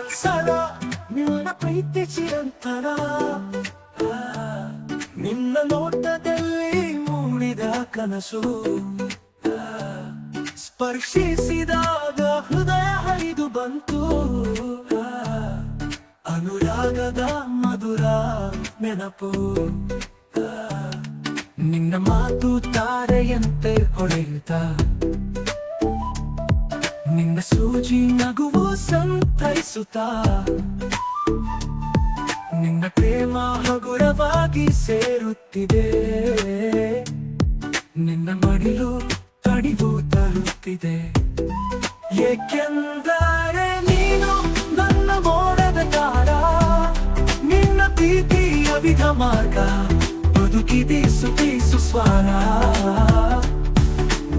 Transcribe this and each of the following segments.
ವತ್ಸಲ ನಿನ್ನ ಪ್ರೀತಿ ಚಿರಂತರ ನಿನ್ನ ನೋಟದಲ್ಲಿ ಮೂಡಿದ ಕನಸು ಸ್ಪರ್ಶಿಸಿದಾಗ ಹೃದಯ ಹರಿದು ಬಂತು ಅನುರಾಗದ ಮಧುರ ನೆನಪು ನಿನ್ನ ಮಾತು ತಾರೆಯಂತೆ ಹೊಳೆಯುತ್ತಾ ನಿನ್ನ ಸೂಜಿ ನಗುವು ಸಂತೈಸುತ್ತಾ ನಿನ್ನ ಪ್ರೇಮ ಹಗುರವಾಗಿ ಸೇರುತ್ತಿದೆ ನಿನ್ನ ಮಡಿಲು ತಣಿವು ತರುತ್ತಿದೆ ಏಕೆಂದರೆ ನೀನು ನನ್ನ ಮೋಡದ ತಾರ ನಿನ್ನ ಪ್ರೀತಿಯ ವಿಧ ಮಾರ್ಗ ಬದುಕಿದೆ ಸುತೀಸು ಸ್ವಾರ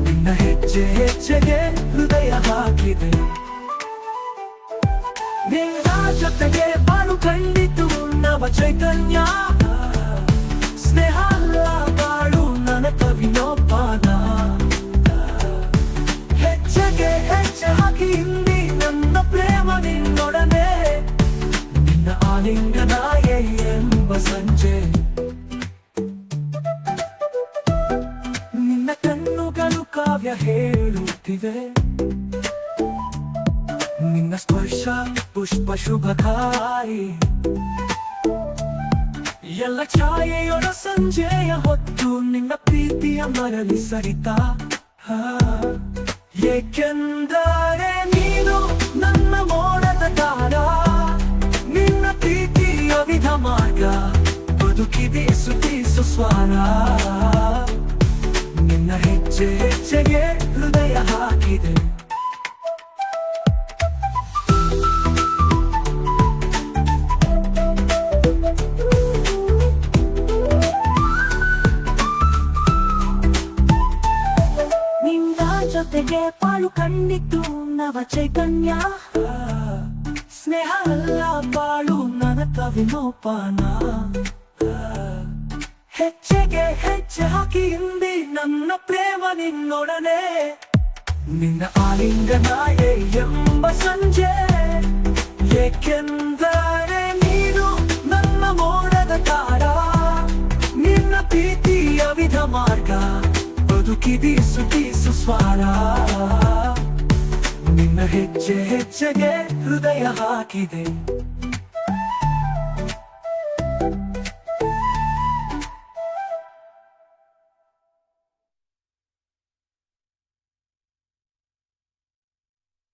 ನಿನ್ನ ಹೆಜ್ಜೆ ಹೆಜ್ಜೆಗೆ ಹೃದಯ ಹಾಕಿದೆ ನಿನ್ನ ಜೊತೆಗೆ ಬಾಳು ಕಂಡಿತು ನವ ಚೈತನ್ಯ ಸ್ನೇಹ ಬಾಳು ನನತ ವಿನೋಪಾನ ಹೆಜ್ಜೆಗೆ ಹೆಜ್ಜೆ ಹಾಕಿ ಹಿಂದಿ ನನ್ನ ಪ್ರೇಮ ನಿನ್ನೊಡನೆ ನಿನ್ನ ಆಲಿಂಗನ ಎಂಬ ಸಂಜೆ ನಿನ್ನ ಕಣ್ಣುಗಳು ಕಾವ್ಯ ಹೇಳುತ್ತಿವೆ ನಿನ್ನ ಸ್ಪರ್ಶ ಪುಷ್ಪ ಶುಭಕಾರಿ ಎಲ್ಲ ಛಾಯೆಯೊಳ ಸಂಜೆಯ ಹೊತ್ತು ನಿನ್ನ ಪ್ರೀತಿಯ ಮರಳಿ ಸರಿತಾ ಏಕೆಂದರೆ ನೀನು ನನ್ನ ಮೋಡದ ತಾರ ನಿನ್ನ ಪ್ರೀತಿಯ ವಿಧ ಮಾರ್ಗ ಬದುಕಿದೆ ಸುತೀಸು ಸ್ವಾರ ನಿನ್ನ ಹೆಜ್ಜೆ ಹೆಜ್ಜೆಗೆ ಹೃದಯ ಹಾಕಿದೆ ಜೊತೆಗೆ ಬಾಳು ಕಂಡಿತು ನವ ಚೈತನ್ಯ ಸ್ನೇಹ ಅಲ್ಲ ಬಾಳು ನನತ ವಿನೋಪಾನ ಹೆಜ್ಜೆಗೆ ಹೆಜ್ಜೆ ಹಾಕಿ ಹಿಂದಿ ನನ್ನ ಪ್ರೇಮ ನಿನ್ನೊಡನೆ ನಿನ್ನ ಆಲಿಂಗನ ಎಂಬ ಸಂಜೆ ಏಕೆಂದರೆ ನೀನು ನನ್ನ ಮೋಡದ ತಾರ ನಿನ್ನ ಪ್ರೀತಿಯ ವಿಧ ಮಾರ್ಗ ಬದುಕಿದೆ ಸುತೀಸು ಸ್ವಾರ ನಿನ್ನ ಹೆಜ್ಜೆ ಹೆಜ್ಜೆಗೆ ಹೃದಯ ಹಾಕಿದೆ